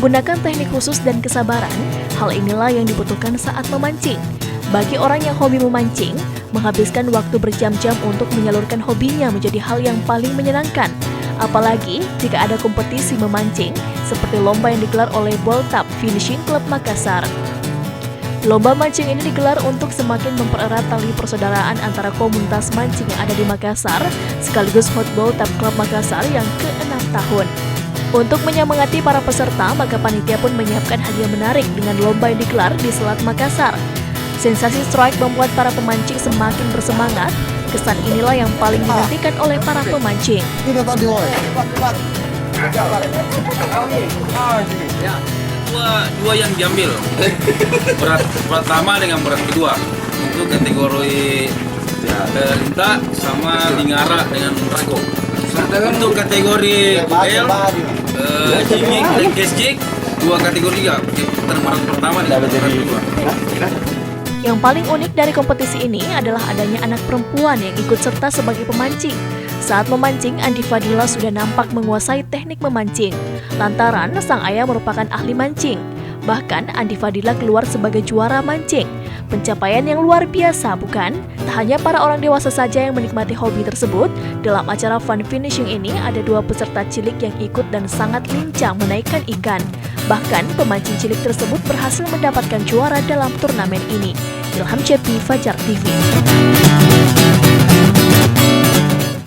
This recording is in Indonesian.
Menggunakan teknik khusus dan kesabaran, hal inilah yang dibutuhkan saat memancing. Bagi orang yang hobi memancing, menghabiskan waktu berjam-jam untuk menyalurkan hobinya menjadi hal yang paling menyenangkan. Apalagi jika ada kompetisi memancing, seperti lomba yang digelar oleh Boltap Finishing Club Makassar. Lomba mancing ini digelar untuk semakin mempererat tali persaudaraan antara komunitas mancing yang ada di Makassar, sekaligus HOT Boltap Club Makassar yang ke-6 tahun. Untuk menyemangati para peserta, maka panitia pun menyiapkan hadiah menarik dengan lomba yang digelar di Selat Makassar. Sensasi strike membuat para pemancing semakin bersemangat. Kesan inilah yang paling dinantikan oleh para pemancing. Dua yang diambil, berat pertama dengan berat kedua untuk kategori linta sama lingara dengan rago. Untuk kategori UL, jimik dan kesjik, dua kategori juga. Berat pertama dengan berat kedua. Yang paling unik dari kompetisi ini adalah adanya anak perempuan yang ikut serta sebagai pemancing. Saat memancing, Andi Fadila sudah nampak menguasai teknik memancing. Lantaran sang ayah merupakan ahli mancing. Bahkan Andi Fadila keluar sebagai juara mancing. Pencapaian yang luar biasa, bukan? Tak hanya para orang dewasa saja yang menikmati hobi tersebut, dalam acara fun finishing ini ada 2 peserta cilik yang ikut dan sangat lincah menaikkan ikan. Bahkan pemancing cilik tersebut berhasil mendapatkan juara dalam turnamen ini. Ilham Cepi, Fajar TV.